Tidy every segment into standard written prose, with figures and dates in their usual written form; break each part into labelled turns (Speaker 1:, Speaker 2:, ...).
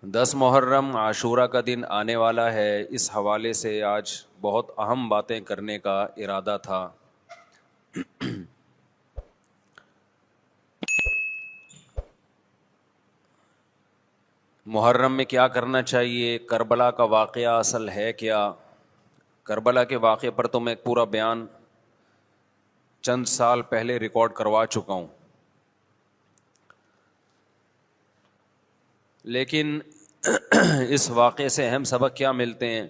Speaker 1: 10 محرم عاشورہ کا دن آنے والا ہے. اس حوالے سے آج بہت اہم باتیں کرنے کا ارادہ تھا. محرم میں کیا کرنا چاہیے؟ کربلا کا واقعہ اصل ہے کیا؟ کربلا کے واقعے پر تو میں ایک پورا بیان چند سال پہلے ریکارڈ کروا چکا ہوں، لیکن اس واقعے سے اہم سبق کیا ملتے ہیں؟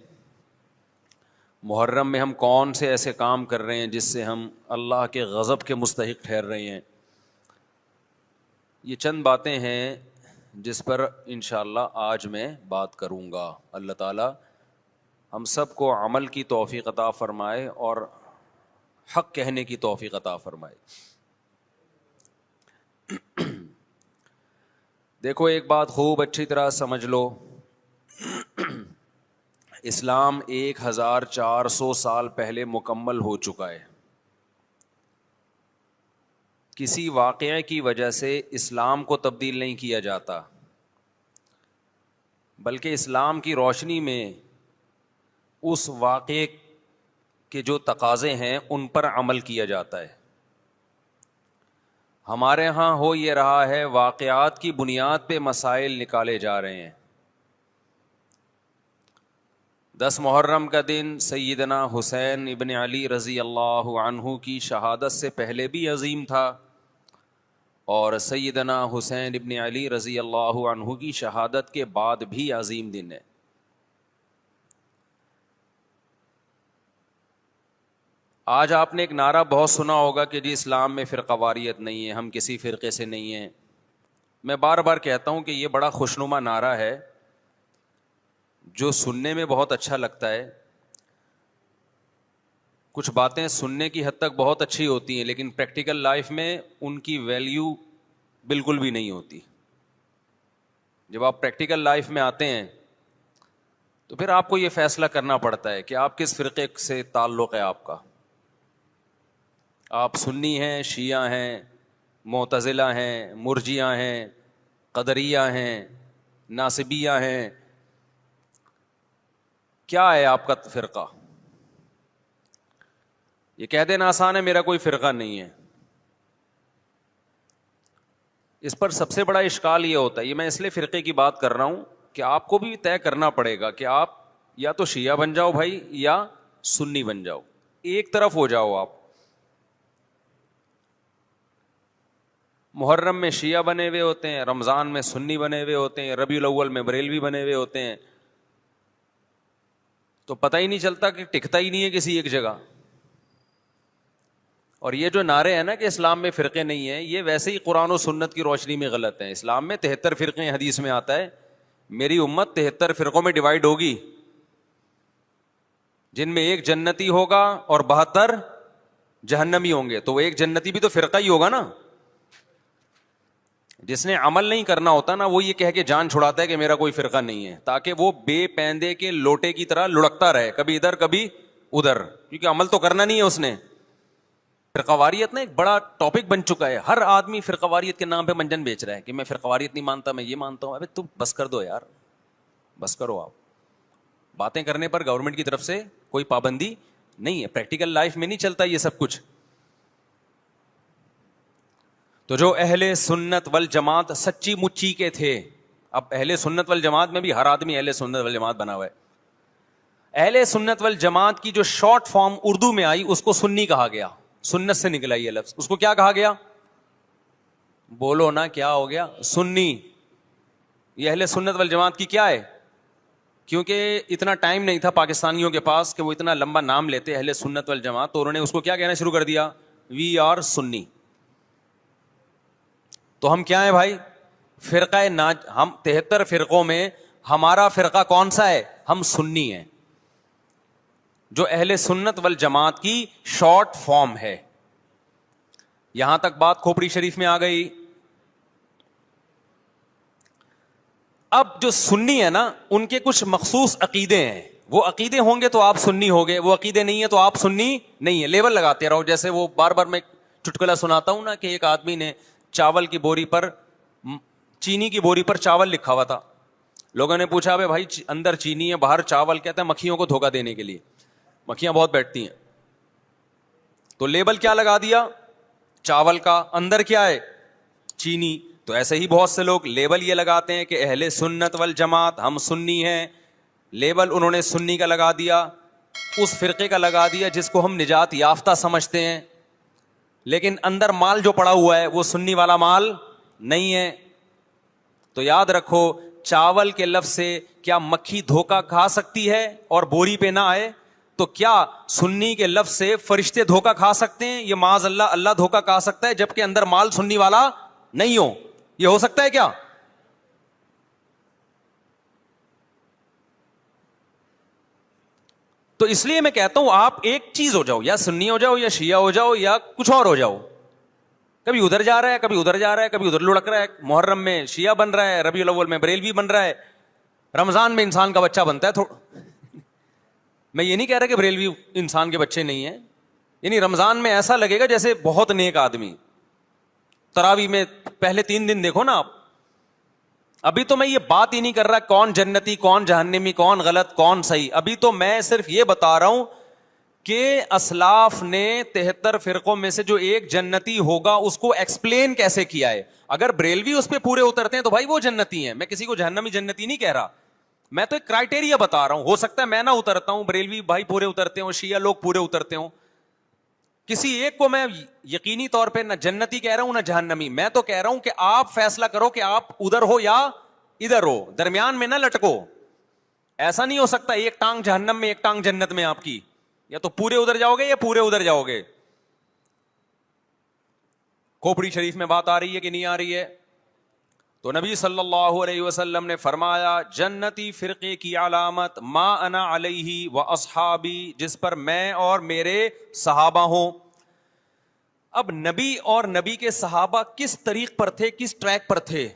Speaker 1: محرم میں ہم کون سے ایسے کام کر رہے ہیں جس سے ہم اللہ کے غضب کے مستحق ٹھہر رہے ہیں؟ یہ چند باتیں ہیں جس پر انشاءاللہ آج میں بات کروں گا. اللہ تعالی ہم سب کو عمل کی توفیق عطا فرمائے اور حق کہنے کی توفیق عطا فرمائے. دیکھو ایک بات خوب اچھی طرح سمجھ لو، اسلام 1400 سال پہلے مکمل ہو چکا ہے. کسی واقعے کی وجہ سے اسلام کو تبدیل نہیں کیا جاتا، بلکہ اسلام کی روشنی میں اس واقعے کے جو تقاضے ہیں ان پر عمل کیا جاتا ہے. ہمارے ہاں ہو یہ رہا ہے، واقعات کی بنیاد پہ مسائل نکالے جا رہے ہیں. 10 محرم کا دن سیدنا حسین ابن علی رضی اللہ عنہ کی شہادت سے پہلے بھی عظیم تھا، اور سیدنا حسین ابن علی رضی اللہ عنہ کی شہادت کے بعد بھی عظیم دن ہے. آج آپ نے ایک نعرہ بہت سنا ہوگا کہ جی اسلام میں فرقہ واریت نہیں ہے، ہم کسی فرقے سے نہیں ہیں. میں بار بار کہتا ہوں کہ یہ بڑا خوشنما نعرہ ہے جو سننے میں بہت اچھا لگتا ہے. کچھ باتیں سننے کی حد تک بہت اچھی ہوتی ہیں لیکن پریکٹیکل لائف میں ان کی ویلیو بالکل بھی نہیں ہوتی. جب آپ پریکٹیکل لائف میں آتے ہیں تو پھر آپ کو یہ فیصلہ کرنا پڑتا ہے کہ آپ کس فرقے سے تعلق ہے آپ کا. آپ سنی ہیں، شیعہ ہیں، معتزلہ ہیں، مرجیہ ہیں، قدریہ ہیں، ناصبیہ ہیں، کیا ہے آپ کا فرقہ؟ یہ کہہ دینا آسان ہے میرا کوئی فرقہ نہیں ہے. اس پر سب سے بڑا اشکال یہ ہوتا ہے، یہ میں اس لیے فرقے کی بات کر رہا ہوں کہ آپ کو بھی طے کرنا پڑے گا کہ آپ یا تو شیعہ بن جاؤ بھائی یا سنی بن جاؤ، ایک طرف ہو جاؤ آپ. محرم میں شیعہ بنے ہوئے ہوتے ہیں، رمضان میں سنی بنے ہوئے ہوتے ہیں، ربیع الاول میں بریلوی بنے ہوئے ہوتے ہیں، تو پتہ ہی نہیں چلتا کہ ٹکتا ہی نہیں ہے کسی ایک جگہ. اور یہ جو نعرے ہیں نا کہ اسلام میں فرقے نہیں ہیں، یہ ویسے ہی قرآن و سنت کی روشنی میں غلط ہیں. اسلام میں 73 فرقے ہیں، حدیث میں آتا ہے میری امت 73 فرقوں میں ڈیوائیڈ ہوگی، جن میں ایک جنتی ہوگا اور 72 جہنمی ہوں گے. تو وہ ایک جنتی بھی تو فرقہ ہی ہوگا نا. جس نے عمل نہیں کرنا ہوتا نا وہ یہ کہہ کے جان چھڑاتا ہے کہ میرا کوئی فرقہ نہیں ہے، تاکہ وہ بے پیندے کے لوٹے کی طرح لڑکتا رہے، کبھی ادھر کبھی ادھر، کیونکہ عمل تو کرنا نہیں ہے اس نے. فرقہ واریت نا ایک بڑا ٹاپک بن چکا ہے، ہر آدمی فرقہ واریت کے نام پہ منجن بیچ رہا ہے کہ میں فرقہ واریت نہیں مانتا، میں یہ مانتا ہوں. ابے تم بس کر دو یار، بس کرو. آپ باتیں کرنے پر گورنمنٹ کی طرف سے کوئی پابندی نہیں ہے، پریکٹیکل لائف میں نہیں چلتا یہ سب کچھ. تو جو اہل سنت والجماعت سچی مچی کے تھے، اب اہل سنت والجماعت میں بھی ہر آدمی اہل سنت والجماعت بنا ہوا ہے. اہل سنت والجماعت کی جو شارٹ فارم اردو میں آئی اس کو سنی کہا گیا، سنت سے نکلا یہ لفظ. اس کو کیا کہا گیا؟ بولو نا کیا ہو گیا؟ سنی. یہ اہل سنت والجماعت کی کیا ہے؟ کیونکہ اتنا ٹائم نہیں تھا پاکستانیوں کے پاس کہ وہ اتنا لمبا نام لیتے اہل سنت والجماعت، تو انہوں نے اس کو کیا کہنا شروع کر دیا؟ وی آر سنی. تو ہم کیا ہیں بھائی؟ فرقہ ہم 73 فرقوں میں ہمارا فرقہ کون سا ہے؟ ہم سنی ہیں، جو اہل سنت والجماعت کی شارٹ فارم ہے. یہاں تک بات کھوپڑی شریف میں آ گئی. اب جو سنی ہے نا ان کے کچھ مخصوص عقیدے ہیں، وہ عقیدے ہوں گے تو آپ سنی ہوگے، وہ عقیدے نہیں ہے تو آپ سنی نہیں ہے. لیبل لگاتے رہو. جیسے وہ بار بار میں چٹکلا سناتا ہوں نا کہ ایک آدمی نے چاول کی بوری پر، چینی کی بوری پر چاول لکھا ہوا تھا، لوگوں نے پوچھا بھائی اندر چینی ہے باہر چاول، کہتے ہیں مکھیوں کو دھوکہ دینے کے لیے، مکھیاں بہت بیٹھتی ہیں. تو لیبل کیا لگا دیا چاول کا، اندر کیا ہے چینی. تو ایسے ہی بہت سے لوگ لیبل یہ لگاتے ہیں کہ اہل سنت والجماعت، ہم سنی ہیں. لیبل انہوں نے سنی کا لگا دیا، اس فرقے کا لگا دیا جس کو ہم نجات یافتہ سمجھتے ہیں، لیکن اندر مال جو پڑا ہوا ہے وہ سنی والا مال نہیں ہے. تو یاد رکھو چاول کے لفظ سے کیا مکھی دھوکہ کھا سکتی ہے اور بوری پہ نہ آئے؟ تو کیا سنی کے لفظ سے فرشتے دھوکہ کھا سکتے ہیں؟ یہ معاذ اللہ اللہ دھوکہ کھا سکتا ہے جبکہ اندر مال سنی والا نہیں ہو؟ یہ ہو سکتا ہے کیا؟ تو اس لیے میں کہتا ہوں آپ ایک چیز ہو جاؤ، یا سنی ہو جاؤ یا شیعہ ہو جاؤ یا کچھ اور ہو جاؤ. کبھی ادھر جا رہا ہے کبھی ادھر جا رہا ہے، کبھی ادھر لڑک رہا ہے، محرم میں شیعہ بن رہا ہے، ربیع الاول میں بریلوی بن رہا ہے، رمضان میں انسان کا بچہ بنتا ہے. میں یہ نہیں کہہ رہا کہ بریلوی انسان کے بچے نہیں ہیں، یعنی رمضان میں ایسا لگے گا جیسے بہت نیک آدمی. تراویح میں پہلے 3 دن دیکھو نا آپ. ابھی تو میں یہ بات ہی نہیں کر رہا کون جنتی کون جہنمی کون غلط کون صحیح، ابھی تو میں صرف یہ بتا رہا ہوں کہ اسلاف نے 73 فرقوں میں سے جو ایک جنتی ہوگا اس کو ایکسپلین کیسے کیا ہے. اگر بریلوی اس پہ پورے اترتے ہیں تو بھائی وہ جنتی ہیں، میں کسی کو جہنمی جنتی نہیں کہہ رہا، میں تو ایک کرائٹیریا بتا رہا ہوں. ہو سکتا ہے میں نہ اترتا ہوں، بریلوی بھائی پورے اترتے ہوں، شیعہ لوگ پورے اترتے ہوں. کسی ایک کو میں یقینی طور پہ نہ جنتی کہہ رہا ہوں نہ جہنمی، میں تو کہہ رہا ہوں کہ آپ فیصلہ کرو کہ آپ ادھر ہو یا ادھر ہو، درمیان میں نہ لٹکو. ایسا نہیں ہو سکتا ایک ٹانگ جہنم میں ایک ٹانگ جنت میں آپ کی، یا تو پورے ادھر جاؤ گے یا پورے ادھر جاؤ گے. کھوپڑی شریف میں بات آ رہی ہے کہ نہیں آ رہی ہے؟ تو نبی صلی اللہ علیہ وسلم نے فرمایا جنتی فرقے کی علامت ما انا علیہ و اصحابی، جس پر میں اور میرے صحابہ ہوں. اب نبی اور نبی کے صحابہ کس طریق پر تھے، کس ٹریک پر تھے؟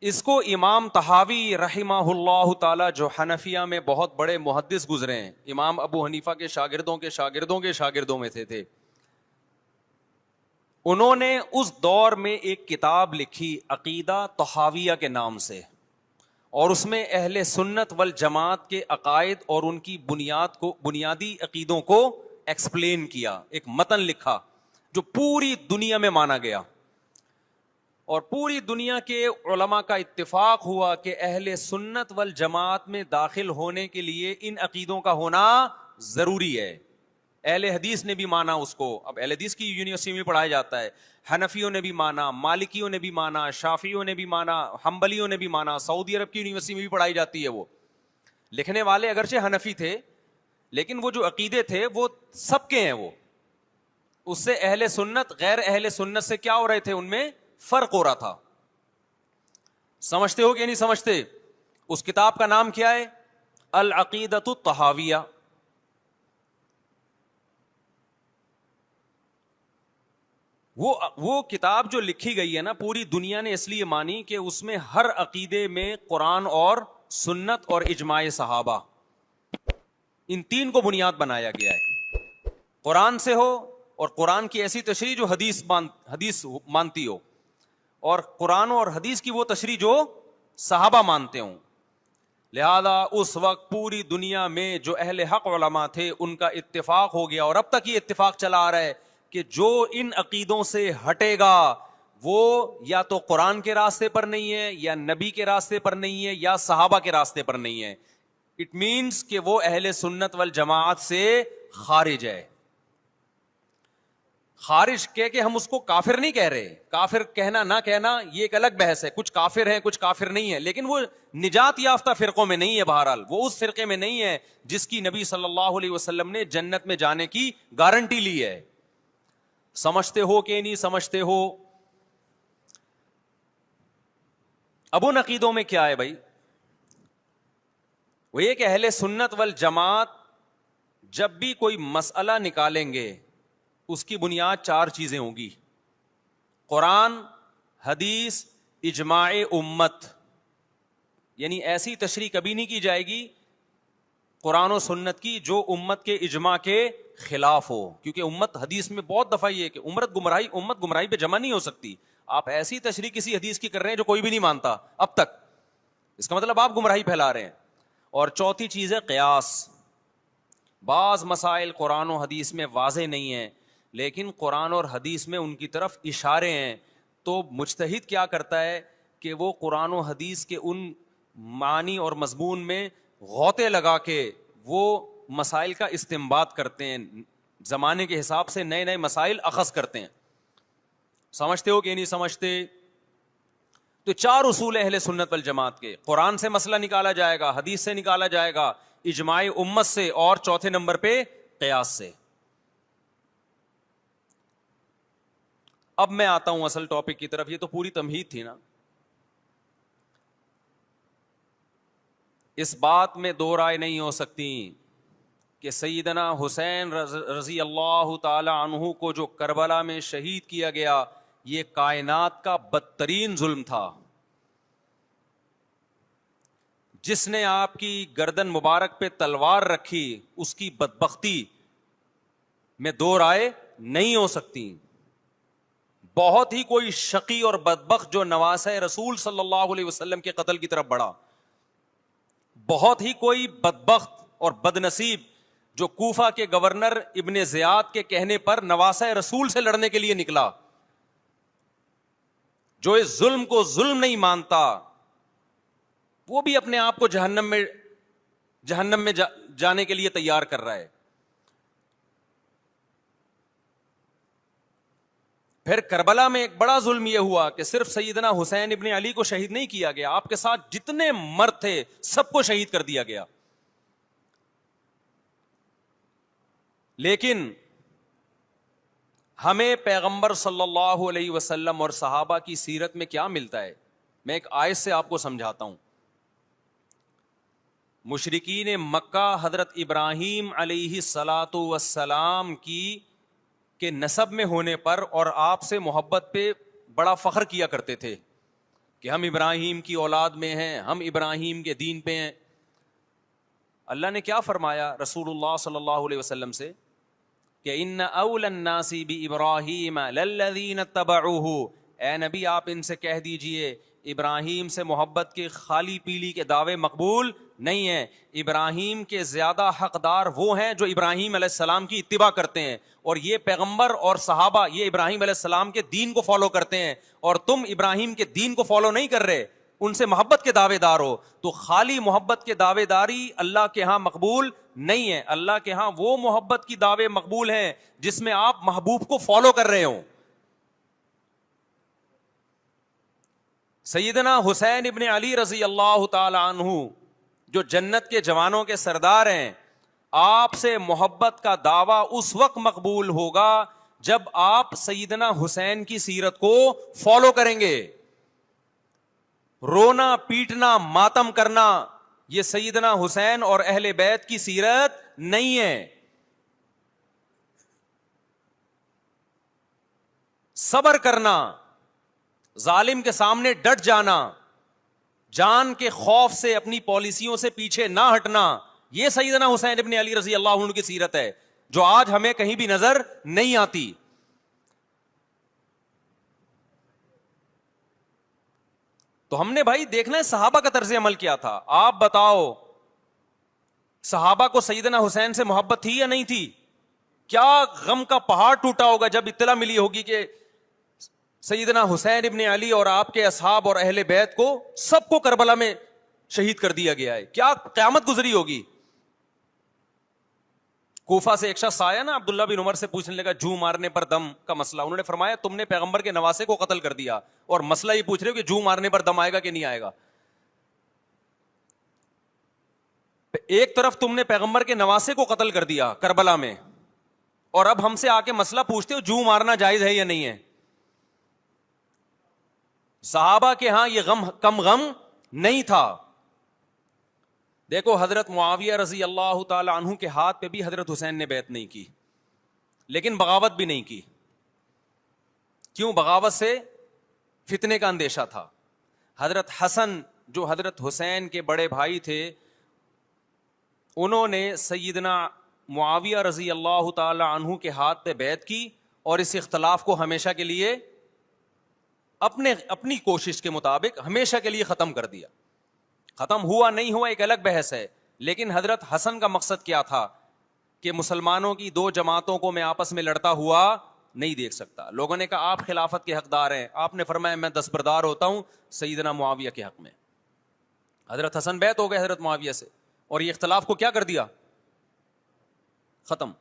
Speaker 1: اس کو امام طحاوی رحمہ اللہ تعالی جو حنفیہ میں بہت بڑے محدث گزرے ہیں، امام ابو حنیفہ کے شاگردوں کے شاگردوں کے شاگردوں میں سے تھے، انہوں نے اس دور میں ایک کتاب لکھی عقیدہ طحاویہ کے نام سے، اور اس میں اہل سنت والجماعت کے عقائد اور ان کی بنیادی عقیدوں کو ایکسپلین کیا. ایک متن لکھا جو پوری دنیا میں مانا گیا، اور پوری دنیا کے علماء کا اتفاق ہوا کہ اہل سنت والجماعت میں داخل ہونے کے لیے ان عقیدوں کا ہونا ضروری ہے. اہل حدیث نے بھی مانا اس کو، اب اہل حدیث کی یونیورسٹی میں پڑھایا جاتا ہے، حنفیوں نے بھی مانا، مالکیوں نے بھی مانا، شافعیوں نے بھی مانا، حنبلیوں نے بھی مانا، سعودی عرب کی یونیورسٹی میں بھی پڑھائی جاتی ہے. وہ لکھنے والے اگرچہ حنفی تھے لیکن وہ جو عقیدے تھے وہ سب کے ہیں. وہ اس سے اہل سنت غیر اہل سنت سے کیا ہو رہے تھے، ان میں فرق ہو رہا تھا. سمجھتے ہو کہ نہیں سمجھتے؟ اس کتاب کا نام کیا ہے؟ العقیدۃ الطحاویہ. وہ کتاب جو لکھی گئی ہے نا، پوری دنیا نے اس لیے مانی کہ اس میں ہر عقیدے میں قرآن اور سنت اور اجماع صحابہ، ان 3 کو بنیاد بنایا گیا ہے. قرآن سے ہو، اور قرآن کی ایسی تشریح جو حدیث مانتی ہو، اور قرآن اور حدیث کی وہ تشریح جو صحابہ مانتے ہوں. لہذا اس وقت پوری دنیا میں جو اہل حق علماء تھے ان کا اتفاق ہو گیا، اور اب تک یہ اتفاق چلا آ رہا ہے کہ جو ان عقیدوں سے ہٹے گا وہ یا تو قرآن کے راستے پر نہیں ہے، یا نبی کے راستے پر نہیں ہے، یا صحابہ کے راستے پر نہیں ہے. اٹ مینس کہ وہ اہل سنت والجماعت سے خارج ہے. خارج کہہ کے ہم اس کو کافر نہیں کہہ رہے، کافر کہنا نہ کہنا یہ ایک الگ بحث ہے. کچھ کافر ہیں کچھ کافر نہیں ہے، لیکن وہ نجات یافتہ فرقوں میں نہیں ہے. بہرحال وہ اس فرقے میں نہیں ہے جس کی نبی صلی اللہ علیہ وسلم نے جنت میں جانے کی گارنٹی لی ہے. سمجھتے ہو کہ نہیں سمجھتے ہو؟ اب ان عقیدوں میں کیا ہے بھائی؟ وہ یہ کہ اہل سنت والجماعت جب بھی کوئی مسئلہ نکالیں گے اس کی بنیاد 4 چیزیں ہوں گی: قرآن، حدیث، اجماع امت. یعنی ایسی تشریح کبھی نہیں کی جائے گی قرآن و سنت کی جو امت کے اجماع کے خلاف ہو، کیونکہ امت حدیث میں بہت دفعہ یہ ہے کہ امت گمراہی پہ جمع نہیں ہو سکتی. آپ ایسی تشریح کسی حدیث کی کر رہے ہیں جو کوئی بھی نہیں مانتا اب تک, اس کا مطلب آپ گمراہی پھیلا رہے ہیں. اور چوتھی چیز ہے قیاس. بعض مسائل قرآن و حدیث میں واضح نہیں ہیں لیکن قرآن اور حدیث میں ان کی طرف اشارے ہیں, تو مجتہد کیا کرتا ہے کہ وہ قرآن و حدیث کے ان معنی اور مضمون میں غوطے لگا کے وہ مسائل کا استنباط کرتے ہیں, زمانے کے حساب سے نئے نئے مسائل اخذ کرتے ہیں. سمجھتے ہو کہ نہیں سمجھتے؟ تو 4 اصول اہل سنت والجماعت کے, قرآن سے مسئلہ نکالا جائے گا, حدیث سے نکالا جائے گا, اجماع امت سے, اور چوتھے نمبر پہ قیاس سے. اب میں آتا ہوں اصل ٹاپک کی طرف. یہ تو پوری تمہید تھی نا. اس بات میں دو رائے نہیں ہو سکتی کہ سیدنا حسین رضی اللہ تعالی عنہ کو جو کربلا میں شہید کیا گیا یہ کائنات کا بدترین ظلم تھا. جس نے آپ کی گردن مبارک پہ تلوار رکھی اس کی بدبختی میں دو رائے نہیں ہو سکتی. بہت ہی کوئی شقی اور بدبخت جو نواسہ رسول صلی اللہ علیہ وسلم کے قتل کی طرف بڑھا, بہت ہی کوئی بدبخت اور بدنصیب جو کوفہ کے گورنر ابن زیاد کے کہنے پر نواسہ رسول سے لڑنے کے لیے نکلا, جو اس ظلم کو ظلم نہیں مانتا, وہ بھی اپنے آپ کو جہنم میں جانے کے لیے تیار کر رہا ہے. پھر کربلا میں ایک بڑا ظلم یہ ہوا کہ صرف سیدنا حسین ابن علی کو شہید نہیں کیا گیا, آپ کے ساتھ جتنے مرد تھے سب کو شہید کر دیا گیا. لیکن ہمیں پیغمبر صلی اللہ علیہ وسلم اور صحابہ کی سیرت میں کیا ملتا ہے؟ میں ایک آیت سے آپ کو سمجھاتا ہوں. مشرکین مکہ حضرت ابراہیم علیہ الصلاۃ والسلام کے نسب میں ہونے پر اور آپ سے محبت پہ بڑا فخر کیا کرتے تھے کہ ہم ابراہیم کی اولاد میں ہیں, ہم ابراہیم کے دین پہ ہیں. اللہ نے کیا فرمایا رسول اللہ صلی اللہ علیہ وسلم سے کہ ان اول الناس بابراہیم للذین اتبعوہ, اے نبی آپ ان سے کہہ دیجئے ابراہیم سے محبت کے خالی پیلی کے دعوے مقبول نہیں ہیں. ابراہیم کے زیادہ حقدار وہ ہیں جو ابراہیم علیہ السلام کی اتباع کرتے ہیں, اور یہ پیغمبر اور صحابہ یہ ابراہیم علیہ السلام کے دین کو فالو کرتے ہیں, اور تم ابراہیم کے دین کو فالو نہیں کر رہے, ان سے محبت کے دعوے دار ہو. تو خالی محبت کے دعوے داری اللہ کے ہاں مقبول نہیں ہے. اللہ کے ہاں وہ محبت کی دعوے مقبول ہیں جس میں آپ محبوب کو فالو کر رہے ہوں. سیدنا حسین ابن علی رضی اللہ تعالی عنہ جو جنت کے جوانوں کے سردار ہیں, آپ سے محبت کا دعویٰ اس وقت مقبول ہوگا جب آپ سیدنا حسین کی سیرت کو فالو کریں گے. رونا پیٹنا ماتم کرنا یہ سیدنا حسین اور اہل بیت کی سیرت نہیں ہے. صبر کرنا, ظالم کے سامنے ڈٹ جانا, جان کے خوف سے اپنی پالیسیوں سے پیچھے نہ ہٹنا, یہ سیدنا حسین ابن علی رضی اللہ عنہ کی سیرت ہے جو آج ہمیں کہیں بھی نظر نہیں آتی. تو ہم نے بھائی دیکھنا ہے صحابہ کا طرز عمل کیا تھا. آپ بتاؤ صحابہ کو سیدنا حسین سے محبت تھی یا نہیں تھی؟ کیا غم کا پہاڑ ٹوٹا ہوگا جب اطلاع ملی ہوگی کہ سیدنا حسین ابن علی اور آپ کے اصحاب اور اہل بیت کو سب کو کربلا میں شہید کر دیا گیا ہے. کیا قیامت گزری ہوگی. کوفہ سے ایک شخص آیا نا, عبداللہ بن عمر سے پوچھنے لگا جو مارنے پر دم کا مسئلہ. انہوں نے فرمایا تم نے پیغمبر کے نواسے کو قتل کر دیا اور مسئلہ یہ پوچھ رہے ہو کہ جو مارنے پر دم آئے گا کہ نہیں آئے گا. ایک طرف تم نے پیغمبر کے نواسے کو قتل کر دیا کربلا میں, اور اب ہم سے آ کے مسئلہ پوچھتے ہو جو مارنا جائز ہے یا نہیں ہے. صحابہ کے ہاں یہ غم کم غم نہیں تھا. دیکھو حضرت معاویہ رضی اللہ تعالی عنہ کے ہاتھ پہ بھی حضرت حسین نے بیعت نہیں کی, لیکن بغاوت بھی نہیں کی. کیوں؟ بغاوت سے فتنے کا اندیشہ تھا. حضرت حسن جو حضرت حسین کے بڑے بھائی تھے, انہوں نے سیدنا معاویہ رضی اللہ تعالی عنہ کے ہاتھ پہ بیعت کی اور اس اختلاف کو ہمیشہ کے لیے اپنی کوشش کے مطابق ہمیشہ کے لیے ختم کر دیا. ختم ہوا نہیں ہوا ایک الگ بحث ہے, لیکن حضرت حسن کا مقصد کیا تھا کہ مسلمانوں کی دو جماعتوں کو میں آپس میں لڑتا ہوا نہیں دیکھ سکتا. لوگوں نے کہا آپ خلافت کے حقدار ہیں, آپ نے فرمایا میں دستبردار ہوتا ہوں سیدنا معاویہ کے حق میں. حضرت حسن بیعت ہو گئے حضرت معاویہ سے, اور یہ اختلاف کو کیا کر دیا, ختم.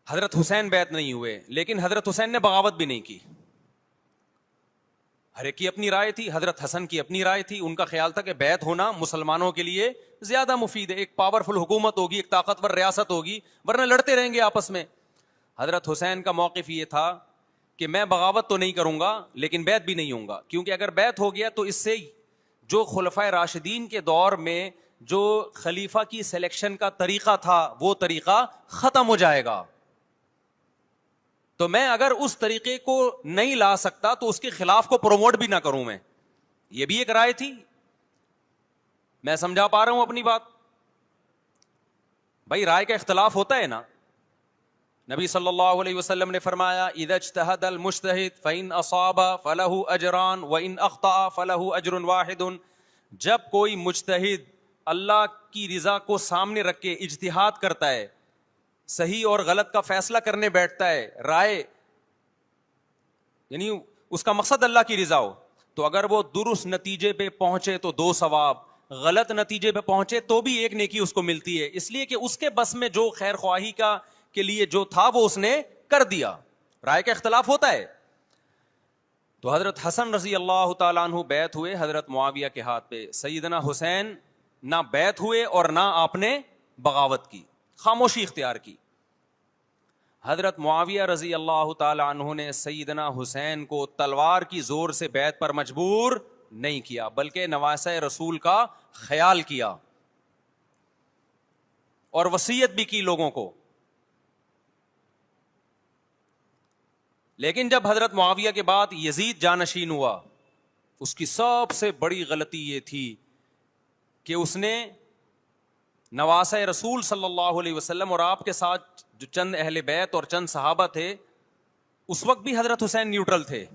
Speaker 1: حضرت حسین بیعت نہیں ہوئے, لیکن حضرت حسین نے بغاوت بھی نہیں کی. ہر ایک کی اپنی رائے تھی, حضرت حسن کی اپنی رائے تھی. ان کا خیال تھا کہ بیعت ہونا مسلمانوں کے لیے زیادہ مفید ہے, ایک پاورفل حکومت ہوگی, ایک طاقتور ریاست ہوگی, ورنہ لڑتے رہیں گے آپس میں. حضرت حسین کا موقف یہ تھا کہ میں بغاوت تو نہیں کروں گا لیکن بیعت بھی نہیں ہوں گا, کیونکہ اگر بیعت ہو گیا تو اس سے جو خلفائے راشدین کے دور میں جو خلیفہ کی سلیکشن کا طریقہ تھا وہ طریقہ ختم ہو جائے گا. تو میں اگر اس طریقے کو نہیں لا سکتا تو اس کے خلاف کو پروموٹ بھی نہ کروں میں. یہ بھی ایک رائے تھی. میں سمجھا پا رہا ہوں اپنی بات؟ بھائی رائے کا اختلاف ہوتا ہے نا. نبی صلی اللہ علیہ وسلم نے فرمایا اذا اجتہد المجتہد فإن اصاب فلہ اجران وإن اخطأ فلہ اجر واحد. جب کوئی مجتہد اللہ کی رضا کو سامنے رکھ کے اجتہاد کرتا ہے, صحیح اور غلط کا فیصلہ کرنے بیٹھتا ہے, رائے یعنی اس کا مقصد اللہ کی رضا ہو, تو اگر وہ درست نتیجے پہ پہنچے تو 2 ثواب, غلط نتیجے پہ پہنچے تو بھی 1 نیکی اس کو ملتی ہے, اس لیے کہ اس کے بس میں جو خیر خواہی کا کے لیے جو تھا وہ اس نے کر دیا. رائے کا اختلاف ہوتا ہے. تو حضرت حسن رضی اللہ تعالیٰ عنہ بیعت ہوئے حضرت معاویہ کے ہاتھ پہ. سیدنا حسین نہ بیعت ہوئے اور نہ آپ نے بغاوت کی, خاموشی اختیار کی. حضرت معاویہ رضی اللہ تعالی عنہ نے سیدنا حسین کو تلوار کی زور سے بیعت پر مجبور نہیں کیا, بلکہ نواسہ رسول کا خیال کیا اور وصیت بھی کی لوگوں کو. لیکن جب حضرت معاویہ کے بعد یزید جانشین ہوا, اس کی سب سے بڑی غلطی یہ تھی کہ اس نے نواسہ رسول صلی اللہ علیہ وسلم اور آپ کے ساتھ جو چند اہل بیت اور چند صحابہ تھے, اس وقت بھی حضرت حسین نیوٹرل تھے.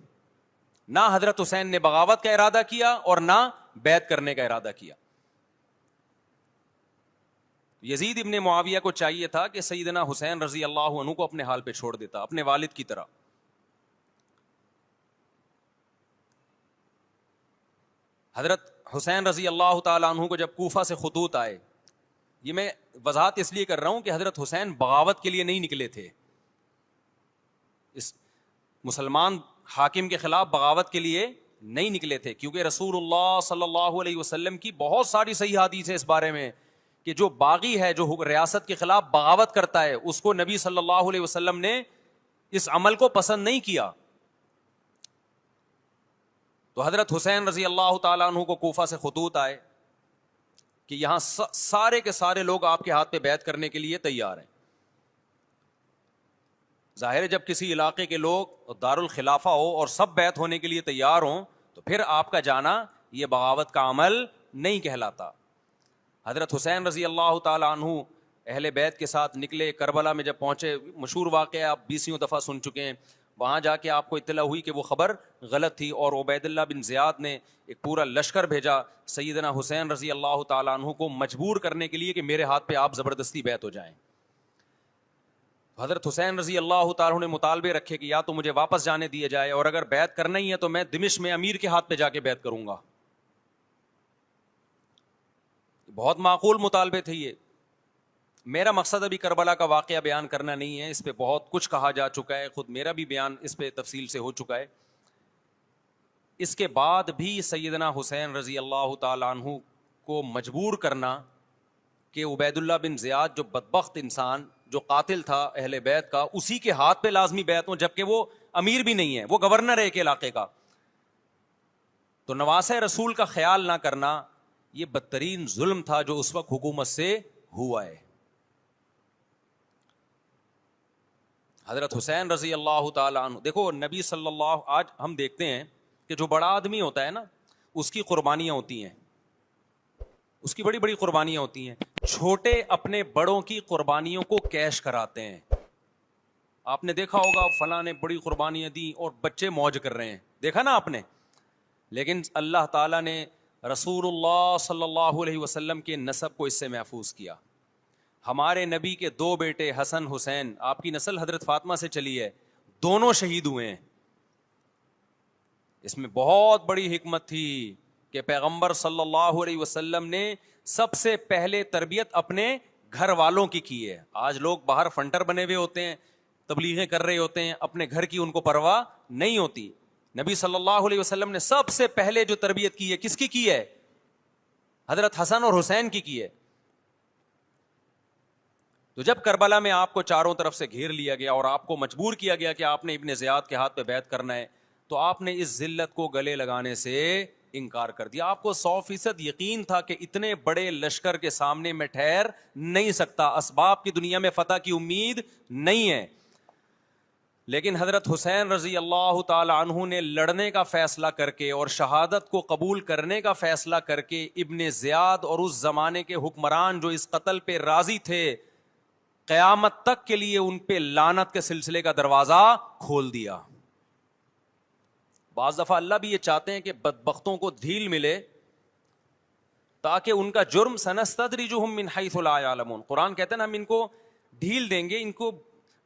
Speaker 1: نہ حضرت حسین نے بغاوت کا ارادہ کیا اور نہ بیعت کرنے کا ارادہ کیا. یزید ابن معاویہ کو چاہیے تھا کہ سیدنا حسین رضی اللہ عنہ کو اپنے حال پہ چھوڑ دیتا, اپنے والد کی طرح. حضرت حسین رضی اللہ تعالیٰ عنہ کو جب کوفہ سے خطوط آئے, یہ میں وضاحت اس لیے کر رہا ہوں کہ حضرت حسین بغاوت کے لیے نہیں نکلے تھے, اس مسلمان حاکم کے خلاف بغاوت کے لیے نہیں نکلے تھے, کیونکہ رسول اللہ صلی اللہ علیہ وسلم کی بہت ساری صحیح حدیث ہے اس بارے میں کہ جو باغی ہے, جو ریاست کے خلاف بغاوت کرتا ہے, اس کو نبی صلی اللہ علیہ وسلم نے اس عمل کو پسند نہیں کیا. تو حضرت حسین رضی اللہ تعالیٰ عنہ کو کوفہ سے خطوط آئے کہ یہاں سارے کے سارے لوگ آپ کے ہاتھ پہ بیعت کرنے کے لیے تیار ہیں. ظاہر ہے جب کسی علاقے کے لوگ دارالخلافہ ہو اور سب بیعت ہونے کے لیے تیار ہوں تو پھر آپ کا جانا یہ بغاوت کا عمل نہیں کہلاتا. حضرت حسین رضی اللہ تعالیٰ عنہ اہل بیت کے ساتھ نکلے. کربلا میں جب پہنچے, مشہور واقعہ آپ 20 دفعہ سن چکے ہیں, وہاں جا کے آپ کو اطلاع ہوئی کہ وہ خبر غلط تھی, اور عبید اللہ بن زیاد نے ایک پورا لشکر بھیجا سیدنا حسین رضی اللہ تعالیٰ عنہ کو مجبور کرنے کے لیے کہ میرے ہاتھ پہ آپ زبردستی بیعت ہو جائیں. حضرت حسین رضی اللہ تعالیٰ عنہ نے مطالبے رکھے کہ یا تو مجھے واپس جانے دیا جائے, اور اگر بیعت کرنا ہی ہے تو میں دمشق میں امیر کے ہاتھ پہ جا کے بیعت کروں گا. بہت معقول مطالبے تھے یہ. میرا مقصد ابھی کربلا کا واقعہ بیان کرنا نہیں ہے, اس پہ بہت کچھ کہا جا چکا ہے, خود میرا بھی بیان اس پہ تفصیل سے ہو چکا ہے. اس کے بعد بھی سیدنا حسین رضی اللہ تعالیٰ عنہ کو مجبور کرنا کہ عبید اللہ بن زیاد جو بدبخت انسان, جو قاتل تھا اہل بیت کا, اسی کے ہاتھ پہ لازمی بیعت ہوں, جبکہ وہ امیر بھی نہیں ہے, وہ گورنر ہے ایک علاقے کا. تو نواسہ رسول کا خیال نہ کرنا یہ بدترین ظلم تھا جو اس وقت حکومت سے ہوا ہے. حضرت حسین رضی اللہ تعالیٰ عنہ, دیکھو نبی صلی اللہ, آج ہم دیکھتے ہیں کہ جو بڑا آدمی ہوتا ہے نا اس کی قربانیاں ہوتی ہیں, اس کی بڑی بڑی قربانیاں ہوتی ہیں. چھوٹے اپنے بڑوں کی قربانیوں کو کیش کراتے ہیں. آپ نے دیکھا ہوگا فلاں نے بڑی قربانیاں دی اور بچے موج کر رہے ہیں, دیکھا نا آپ نے. لیکن اللہ تعالیٰ نے رسول اللہ صلی اللہ علیہ وسلم کے نسب کو اس سے محفوظ کیا. ہمارے نبی کے 2 بیٹے حسن حسین, آپ کی نسل حضرت فاطمہ سے چلی ہے, دونوں شہید ہوئے ہیں. اس میں بہت بڑی حکمت تھی کہ پیغمبر صلی اللہ علیہ وسلم نے سب سے پہلے تربیت اپنے گھر والوں کی ہے. آج لوگ باہر فنٹر بنے ہوئے ہوتے ہیں, تبلیغیں کر رہے ہوتے ہیں, اپنے گھر کی ان کو پرواہ نہیں ہوتی. نبی صلی اللہ علیہ وسلم نے سب سے پہلے جو تربیت کی ہے, کس کی ہے؟ حضرت حسن اور حسین کی ہے. تو جب کربلا میں آپ کو چاروں طرف سے گھیر لیا گیا اور آپ کو مجبور کیا گیا کہ آپ نے ابن زیاد کے ہاتھ پہ بیعت کرنا ہے, تو آپ نے اس ذلت کو گلے لگانے سے انکار کر دیا. آپ کو 100% یقین تھا کہ اتنے بڑے لشکر کے سامنے میں ٹھہر نہیں سکتا, اسباب کی دنیا میں فتح کی امید نہیں ہے. لیکن حضرت حسین رضی اللہ تعالی عنہ نے لڑنے کا فیصلہ کر کے اور شہادت کو قبول کرنے کا فیصلہ کر کے ابن زیاد اور اس زمانے کے حکمران جو اس قتل پہ راضی تھے, قیامت تک کے لیے ان پہ لعنت کے سلسلے کا دروازہ کھول دیا. بعض دفعہ اللہ بھی یہ چاہتے ہیں کہ بدبختوں کو ڈھیل ملے تاکہ ان کا جرم سنستدرجہم من حیث لا یعلمون. قرآن کہتے ہیں نا ہم ان کو ڈھیل دیں گے,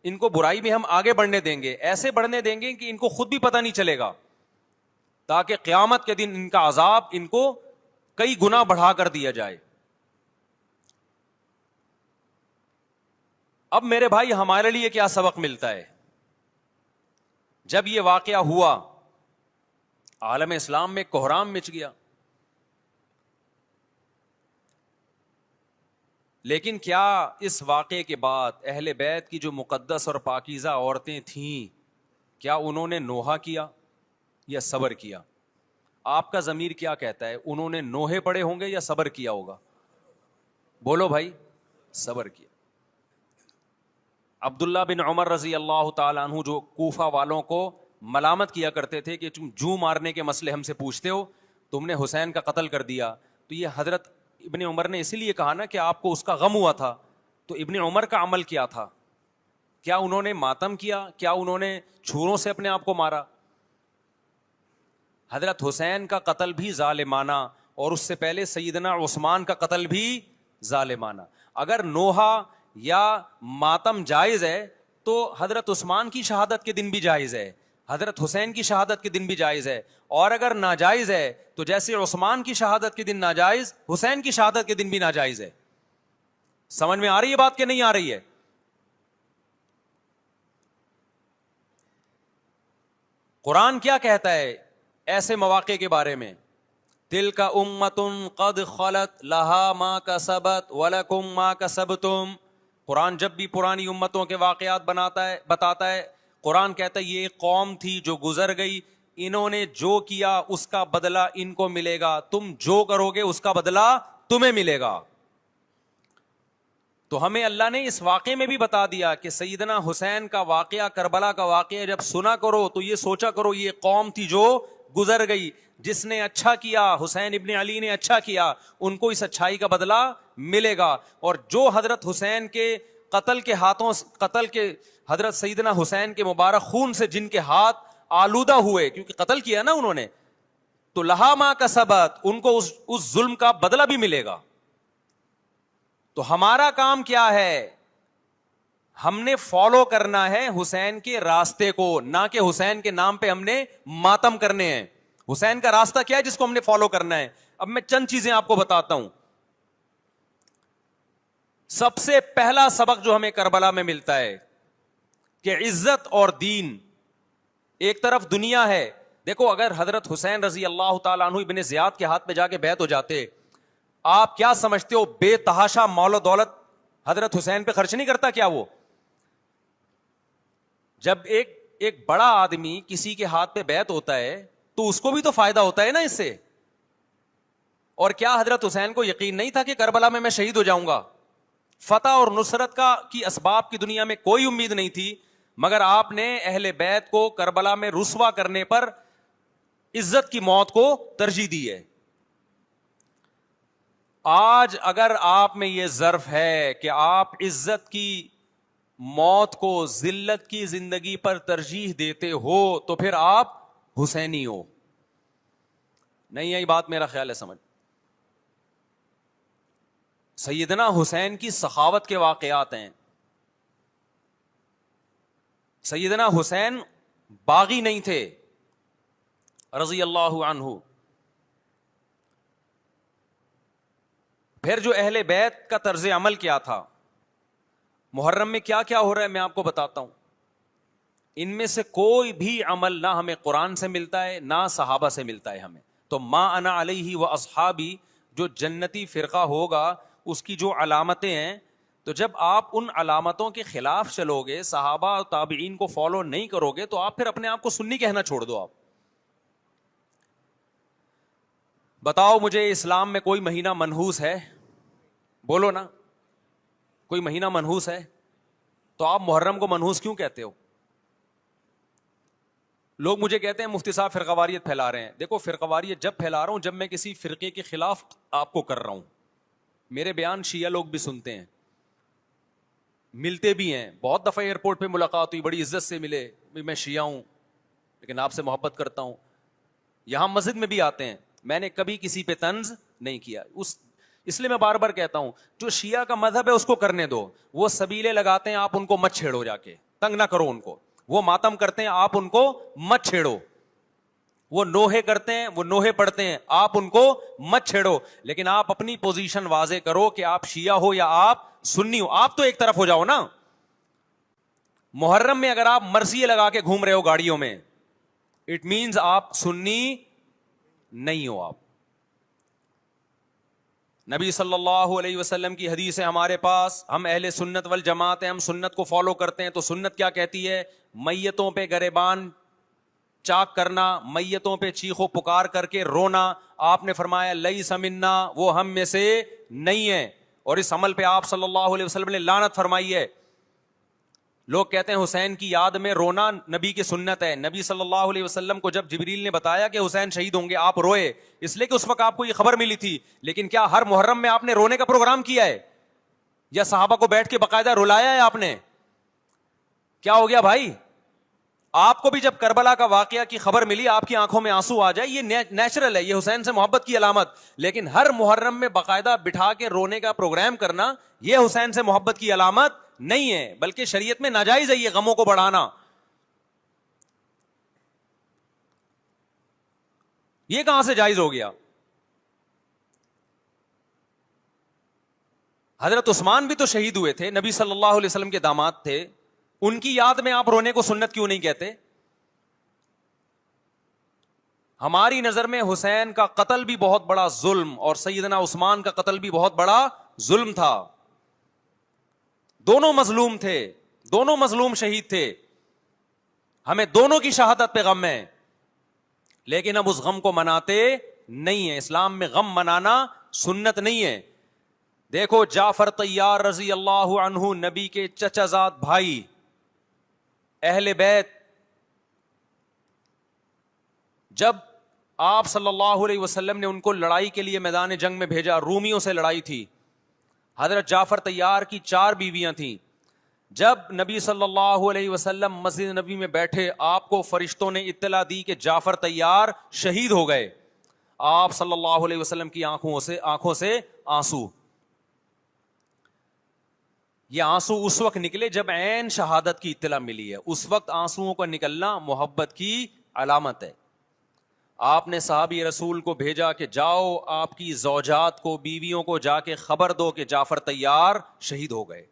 Speaker 1: ان کو برائی میں ہم آگے بڑھنے دیں گے, ایسے بڑھنے دیں گے کہ ان کو خود بھی پتہ نہیں چلے گا, تاکہ قیامت کے دن ان کا عذاب ان کو کئی گنا بڑھا کر دیا جائے. اب میرے بھائی ہمارے لیے کیا سبق ملتا ہے؟ جب یہ واقعہ ہوا عالم اسلام میں کوہرام مچ گیا, لیکن کیا اس واقعے کے بعد اہل بیت کی جو مقدس اور پاکیزہ عورتیں تھیں, کیا انہوں نے نوحہ کیا یا صبر کیا؟ آپ کا ضمیر کیا کہتا ہے, انہوں نے نوحے پڑے ہوں گے یا صبر کیا ہوگا؟ بولو بھائی, صبر کیا. عبداللہ بن عمر رضی اللہ تعالیٰ عنہ جو کوفہ والوں کو ملامت کیا کرتے تھے کہ تم جو مارنے کے مسئلے ہم سے پوچھتے ہو, تم نے حسین کا قتل کر دیا. تو یہ حضرت ابن عمر نے اسی لیے کہا نا کہ آپ کو اس کا غم ہوا تھا. تو ابن عمر کا عمل کیا تھا؟ کیا انہوں نے ماتم کیا؟ کیا انہوں نے چھوروں سے اپنے آپ کو مارا؟ حضرت حسین کا قتل بھی ظالمانہ, اور اس سے پہلے سیدنا عثمان کا قتل بھی ظالمانہ. اگر نوحہ یا ماتم جائز ہے تو حضرت عثمان کی شہادت کے دن بھی جائز ہے, حضرت حسین کی شہادت کے دن بھی جائز ہے. اور اگر ناجائز ہے تو جیسے عثمان کی شہادت کے دن ناجائز, حسین کی شہادت کے دن بھی ناجائز ہے. سمجھ میں آ رہی ہے بات کہ نہیں آ رہی ہے؟ قرآن کیا کہتا ہے ایسے مواقع کے بارے میں؟ تلک امۃ قد خلت لہا ما کسبت ولکم ما کسبتم. قرآن جب بھی پرانی امتوں کے واقعات بتاتا ہے, قرآن کہتا ہے یہ ایک قوم تھی جو گزر گئی, انہوں نے جو کیا اس کا بدلہ ان کو ملے گا, تم جو کرو گے اس کا بدلہ تمہیں ملے گا. تو ہمیں اللہ نے اس واقعے میں بھی بتا دیا کہ سیدنا حسین کا واقعہ, کربلا کا واقعہ جب سنا کرو تو یہ سوچا کرو یہ قوم تھی جو گزر گئی, جس نے اچھا کیا, حسین ابن علی نے اچھا کیا, ان کو اس اچھائی کا بدلہ ملے گا. اور جو حضرت حسین کے قتل کے حضرت سیدنا حسین کے مبارک خون سے جن کے ہاتھ آلودہ ہوئے, کیونکہ قتل کیا نا انہوں نے, تو لہا ما کسبت, ان کو اس ظلم کا بدلہ بھی ملے گا. تو ہمارا کام کیا ہے؟ ہم نے فالو کرنا ہے حسین کے راستے کو, نہ کہ حسین کے نام پہ ہم نے ماتم کرنے ہیں. حسین کا راستہ کیا ہے جس کو ہم نے فالو کرنا ہے؟ اب میں چند چیزیں آپ کو بتاتا ہوں. سب سے پہلا سبق جو ہمیں کربلا میں ملتا ہے کہ عزت اور دین, ایک طرف دنیا ہے. دیکھو اگر حضرت حسین رضی اللہ تعالیٰ عنہ ابن زیاد کے ہاتھ پہ جا کے بیعت ہو جاتے, آپ کیا سمجھتے ہو بے تحاشا مال و دولت حضرت حسین پہ خرچ نہیں کرتا کیا وہ؟ جب ایک بڑا آدمی کسی کے ہاتھ پہ بیعت ہوتا ہے تو اس کو بھی تو فائدہ ہوتا ہے نا اس سے. اور کیا حضرت حسین کو یقین نہیں تھا کہ کربلا میں شہید ہو جاؤں گا؟ فتح اور نصرت کی اسباب کی دنیا میں کوئی امید نہیں تھی, مگر آپ نے اہل بیت کو کربلا میں رسوا کرنے پر عزت کی موت کو ترجیح دی ہے. آج اگر آپ میں یہ ظرف ہے کہ آپ عزت کی موت کو ذلت کی زندگی پر ترجیح دیتے ہو تو پھر آپ حسینی ہو. نہیں آئی بات؟ میرا خیال ہے سمجھ. سیدنا حسین کی سخاوت کے واقعات ہیں. سیدنا حسین باغی نہیں تھے رضی اللہ عنہ. پھر جو اہل بیت کا طرز عمل کیا تھا، محرم میں کیا کیا ہو رہا ہے میں آپ کو بتاتا ہوں. ان میں سے کوئی بھی عمل نہ ہمیں قرآن سے ملتا ہے نہ صحابہ سے ملتا ہے ہمیں. تو ما انا علیہ و اصحابی جو جنتی فرقہ ہوگا اس کی جو علامتیں ہیں، تو جب آپ ان علامتوں کے خلاف چلو گے، صحابہ اور تابعین کو فالو نہیں کرو گے، تو آپ پھر اپنے آپ کو سنی کہنا چھوڑ دو. آپ بتاؤ مجھے اسلام میں کوئی مہینہ منحوس ہے؟ بولو نا. کوئی مہینہ منحوس ہے؟ تو آپ محرم کو منحوس کیوں کہتے ہو؟ لوگ مجھے کہتے ہیں مفتی صاحب فرقہ واریت پھیلا رہے ہیں. دیکھو فرقہ واریت جب پھیلا رہا ہوں جب میں کسی فرقے کے خلاف آپ کو کر رہا ہوں. میرے بیان شیعہ لوگ بھی سنتے ہیں، ملتے بھی ہیں. بہت دفعہ ایئرپورٹ پہ ملاقات ہوئی، بڑی عزت سے ملے، میں شیعہ ہوں لیکن آپ سے محبت کرتا ہوں. یہاں مسجد میں بھی آتے ہیں. میں نے کبھی کسی پہ طنز نہیں کیا. اس لیے میں بار بار کہتا ہوں جو شیعہ کا مذہب ہے اس کو کرنے دو. وہ سبیلے لگاتے ہیں، آپ ان کو مت چھیڑو، جا کے تنگ نہ کرو ان کو. وہ ماتم کرتے ہیں، آپ ان کو مت چھیڑو. وہ نوحے کرتے ہیں، وہ نوحے پڑھتے ہیں، آپ ان کو مت چھیڑو. لیکن آپ اپنی پوزیشن واضح کرو کہ آپ شیعہ ہو یا آپ سنی ہو. آپ تو ایک طرف ہو جاؤ نا. محرم میں اگر آپ مرثیے لگا کے گھوم رہے ہو گاڑیوں میں، اٹ مینز آپ سنی نہیں ہو. آپ نبی صلی اللہ علیہ وسلم کی حدیث ہے ہمارے پاس، ہم اہل سنت والجماعت ہیں، ہم سنت کو فالو کرتے ہیں. تو سنت کیا کہتی ہے؟ میتوں پہ گریبان چاک کرنا، میتوں پہ چیخو پکار کر کے رونا. آپ نے فرمایا لیس منا، وہ ہم میں سے نہیں ہے. اور اس عمل پہ آپ صلی اللہ علیہ وسلم نے لعنت فرمائی ہے. لوگ کہتے ہیں حسین کی یاد میں رونا نبی کی سنت ہے. نبی صلی اللہ علیہ وسلم کو جب جبریل نے بتایا کہ حسین شہید ہوں گے، آپ روئے، اس لیے کہ اس وقت آپ کو یہ خبر ملی تھی. لیکن کیا ہر محرم میں آپ نے رونے کا پروگرام کیا ہے؟ یا صحابہ کو بیٹھ کے باقاعدہ رلایا ہے آپ نے؟ کیا ہو گیا بھائی؟ آپ کو بھی جب کربلا کا واقعہ کی خبر ملی آپ کی آنکھوں میں آنسو آ جائے، یہ نیچرل ہے، یہ حسین سے محبت کی علامت. لیکن ہر محرم میں باقاعدہ بٹھا کے رونے کا پروگرام کرنا یہ حسین سے محبت کی علامت نہیں ہے، بلکہ شریعت میں ناجائز ہے یہ غموں کو بڑھانا. یہ کہاں سے جائز ہو گیا؟ حضرت عثمان بھی تو شہید ہوئے تھے، نبی صلی اللہ علیہ وسلم کے داماد تھے. ان کی یاد میں آپ رونے کو سنت کیوں نہیں کہتے؟ ہماری نظر میں حسین کا قتل بھی بہت بڑا ظلم اور سیدنا عثمان کا قتل بھی بہت بڑا ظلم تھا. دونوں مظلوم تھے، دونوں مظلوم شہید تھے. ہمیں دونوں کی شہادت پہ غم ہے، لیکن اب اس غم کو مناتے نہیں ہیں. اسلام میں غم منانا سنت نہیں ہے. دیکھو جعفر طیار رضی اللہ عنہ، نبی کے چچا زاد بھائی، اہل بیت، جب آپ صلی اللہ علیہ وسلم نے ان کو لڑائی کے لیے میدان جنگ میں بھیجا، رومیوں سے لڑائی تھی. حضرت جعفر طیار کی 4 بیویاں تھیں. جب نبی صلی اللہ علیہ وسلم مسجد نبی میں بیٹھے، آپ کو فرشتوں نے اطلاع دی کہ جعفر طیار شہید ہو گئے. آپ صلی اللہ علیہ وسلم کی آنکھوں سے آنسو. یہ آنسو اس وقت نکلے جب عین شہادت کی اطلاع ملی ہے. اس وقت آنسوؤں کا نکلنا محبت کی علامت ہے. آپ نے صحابی رسول کو بھیجا کہ جاؤ آپ کی زوجات کو، بیویوں کو جا کے خبر دو کہ جعفر طیار شہید ہو گئے.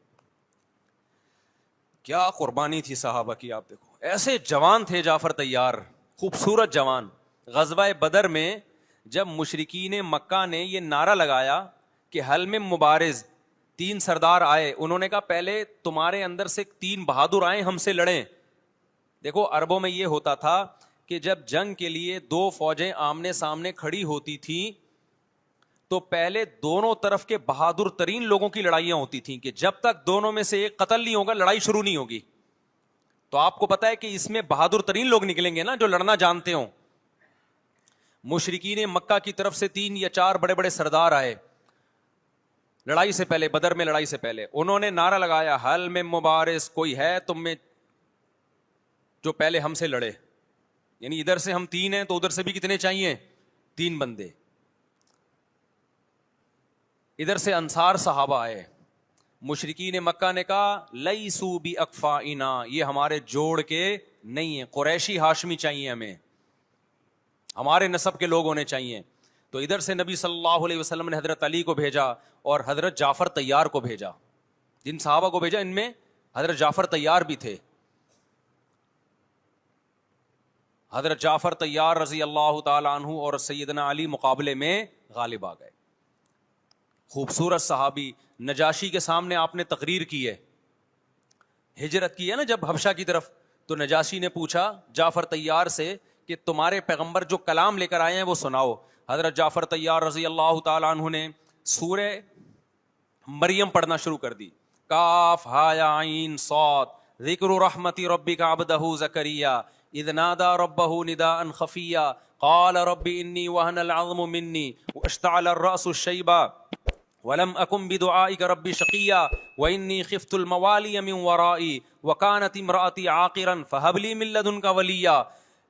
Speaker 1: کیا قربانی تھی صحابہ کی! آپ دیکھو ایسے جوان تھے جعفر طیار، خوبصورت جوان. غزوہ بدر میں جب مشرکین مکہ نے یہ نعرہ لگایا کہ حل میں مبارز، 3 سردار آئے، انہوں نے کہا پہلے تمہارے اندر سے 3 بہادر آئیں ہم سے لڑیں. دیکھو عربوں میں یہ ہوتا تھا کہ جب جنگ کے لیے 2 فوجیں آمنے سامنے کھڑی ہوتی تھیں تو پہلے دونوں طرف کے بہادر ترین لوگوں کی لڑائیاں ہوتی تھیں کہ جب تک دونوں میں سے ایک قتل نہیں ہوگا لڑائی شروع نہیں ہوگی. تو آپ کو پتا ہے کہ اس میں بہادر ترین لوگ نکلیں گے نا جو لڑنا جانتے ہوں. مشرکین مکہ کی طرف سے 3 یا 4 بڑے بڑے سردار آئے. لڑائی سے پہلے, بدر میں لڑائی سے پہلے انہوں نے نعرہ لگایا, حل میں مبارز, کوئی ہے تم میں جو پہلے ہم سے لڑے. یعنی ادھر سے ہم 3 ہیں تو ادھر سے بھی کتنے چاہیے, 3 بندے. ادھر سے انصار صحابہ آئے, مشرکین مکہ نے کہا لیسو بی اکفائنا, یہ ہمارے جوڑ کے نہیں ہیں, قریشی ہاشمی چاہیے ہمیں, ہمارے نسب کے لوگ ہونے چاہیے. تو ادھر سے نبی صلی اللہ علیہ وسلم نے حضرت علی کو بھیجا اور حضرت جعفر طیار کو بھیجا. جن صحابہ کو بھیجا ان میں حضرت جعفر طیار بھی تھے. حضرت جعفر طیار رضی اللہ تعالی عنہ اور سیدنا علی مقابلے میں غالب آ گئے. خوبصورت صحابی, نجاشی کے سامنے آپ نے تقریر کی ہے, ہجرت کی ہے نا جب حبشہ کی طرف, تو نجاشی نے پوچھا جعفر طیار سے کہ تمہارے پیغمبر جو کلام لے کر آئے ہیں وہ سناؤ. حضرت جعفر طیار رضی اللہ تعالی عنہ نے سورہ مریم پڑھنا شروع کر دی. کاف ہا یا عین صاد, ذکر رحمت ربک عبدہ زکریا اذ نادى ربه نداء خفيا قال رب اني وهن العظم مني واشتعل الراس شيبا ولم اكن بدعائك رب شقيا واني خفت الموالي من ورائي وكانت امراتي عاقرا فهب لي من لدنك وليا.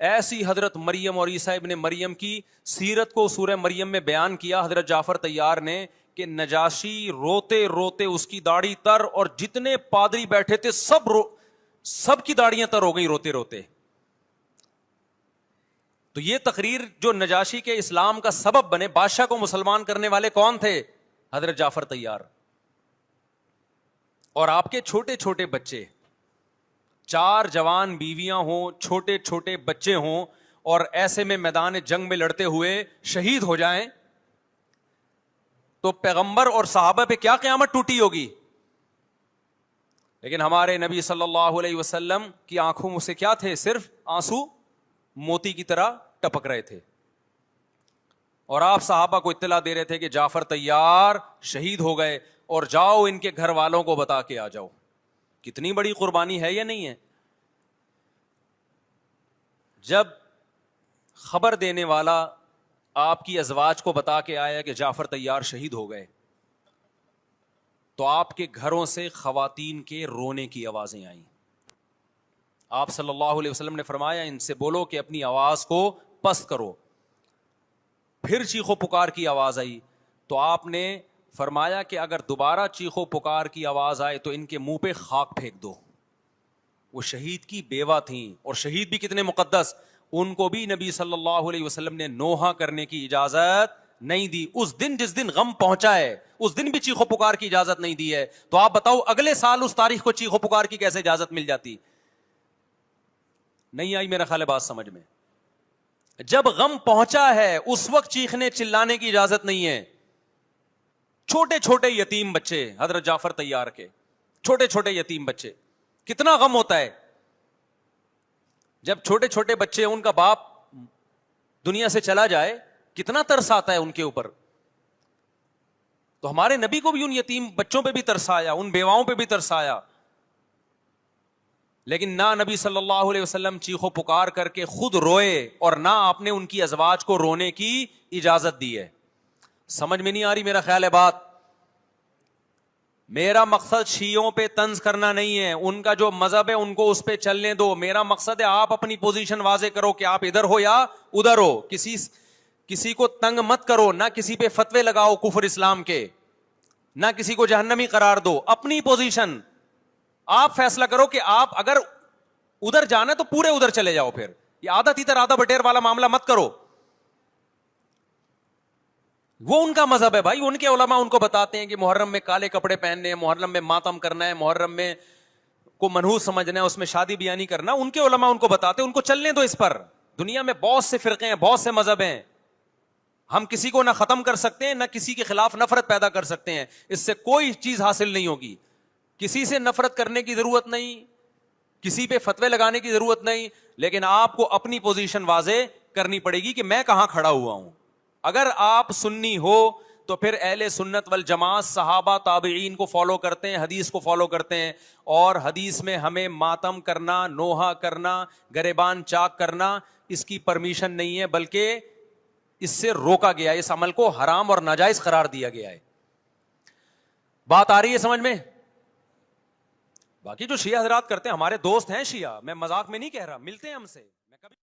Speaker 1: ایسی حضرت مریم اور عیسیٰ ابن مریم کی سیرت کو سورہ مریم میں بیان کیا حضرت جعفر طیار نے کہ نجاشی روتے روتے, اس کی داڑھی تر, اور جتنے پادری بیٹھے تھے سب کی داڑیاں تر ہو گئی روتے روتے. تو یہ تقریر جو نجاشی کے اسلام کا سبب بنے, بادشاہ کو مسلمان کرنے والے کون تھے, حضرت جعفر طیار. اور آپ کے چھوٹے چھوٹے بچے, 4 جوان بیویاں ہوں, چھوٹے چھوٹے بچے ہوں, اور ایسے میں میدان جنگ میں لڑتے ہوئے شہید ہو جائیں, تو پیغمبر اور صحابہ پہ کیا قیامت ٹوٹی ہوگی. لیکن ہمارے نبی صلی اللہ علیہ وسلم کی آنکھوں میں سے کیا تھے, صرف آنسو موتی کی طرح ٹپک رہے تھے. اور آپ صحابہ کو اطلاع دے رہے تھے کہ جعفر طیار شہید ہو گئے, اور جاؤ ان کے گھر والوں کو بتا کے آ جاؤ. کتنی بڑی قربانی ہے یا نہیں ہے. جب خبر دینے والا آپ کی ازواج کو بتا کے آیا کہ جعفر طیار شہید ہو گئے, تو آپ کے گھروں سے خواتین کے رونے کی آوازیں آئیں. آپ صلی اللہ علیہ وسلم نے فرمایا ان سے بولو کہ اپنی آواز کو پست کرو. پھر چیخو پکار کی آواز آئی, تو آپ نے فرمایا کہ اگر دوبارہ چیخو پکار کی آواز آئے تو ان کے منہ پہ خاک پھینک دو. وہ شہید کی بیوہ تھیں, اور شہید بھی کتنے مقدس, ان کو بھی نبی صلی اللہ علیہ وسلم نے نوحہ کرنے کی اجازت نہیں دی. اس دن جس دن غم پہنچا ہے اس دن بھی چیخو پکار کی اجازت نہیں دی ہے. تو آپ بتاؤ اگلے سال اس تاریخ کو چیخو پکار کی کیسے اجازت مل جاتی. نہیں آئی میرا خیال ہے بات سمجھ میں. جب غم پہنچا ہے اس وقت چیخنے چلانے کی اجازت نہیں ہے. چھوٹے چھوٹے یتیم بچے, حضرت جعفر طیار کے چھوٹے چھوٹے یتیم بچے, کتنا غم ہوتا ہے جب چھوٹے چھوٹے بچے, ان کا باپ دنیا سے چلا جائے, کتنا ترس آتا ہے ان کے اوپر. تو ہمارے نبی کو بھی ان یتیم بچوں پہ بھی ترس آیا, ان بیواؤں پہ بھی ترس آیا. لیکن نہ نبی صلی اللہ علیہ وسلم چیخو پکار کر کے خود روئے, اور نہ آپ نے ان کی ازواج کو رونے کی اجازت دی ہے. سمجھ میں نہیں آ رہی میرا خیال ہے بات. میرا مقصد شیعوں پہ طنز کرنا نہیں ہے, ان کا جو مذہب ہے ان کو اس پہ چلنے دو. میرا مقصد ہے آپ اپنی پوزیشن واضح کرو کہ آپ ادھر ہو یا ادھر ہو. کسی کو تنگ مت کرو, نہ کسی پہ فتوے لگاؤ کفر اسلام کے, نہ کسی کو جہنمی قرار دو. اپنی پوزیشن آپ فیصلہ کرو کہ آپ اگر ادھر جانا ہے تو پورے ادھر چلے جاؤ. پھر یہ آدھا تیتر آدھا بٹیر والا معاملہ مت کرو. وہ ان کا مذہب ہے بھائی, ان کے علماء ان کو بتاتے ہیں کہ محرم میں کالے کپڑے پہننے ہیں, محرم میں ماتم کرنا ہے, محرم میں کو منحوس سمجھنا ہے, اس میں شادی بیانی کرنا. ان کے علماء ان کو بتاتے ہیں, ان کو چلنے دو اس پر. دنیا میں بہت سے فرقے ہیں, بہت سے مذہب ہیں, ہم کسی کو نہ ختم کر سکتے ہیں نہ کسی کے خلاف نفرت پیدا کر سکتے ہیں. اس سے کوئی چیز حاصل نہیں ہوگی. کسی سے نفرت کرنے کی ضرورت نہیں, کسی پہ فتوے لگانے کی ضرورت نہیں, لیکن آپ کو اپنی پوزیشن واضح کرنی پڑے گی کہ میں کہاں کھڑا ہوا ہوں. اگر آپ سنی ہو تو پھر اہل سنت والجماعت صحابہ تابعین کو فالو کرتے ہیں, حدیث کو فالو کرتے ہیں, اور حدیث میں ہمیں ماتم کرنا, نوحہ کرنا, گریبان چاک کرنا اس کی پرمیشن نہیں ہے, بلکہ اس سے روکا گیا ہے, اس عمل کو حرام اور ناجائز قرار دیا گیا ہے. بات آ رہی ہے سمجھ میں؟ باقی جو شیعہ حضرات کرتے ہیں، ہمارے دوست ہیں شیعہ، میں مذاق میں نہیں کہہ رہا، ملتے ہیں ہم سے.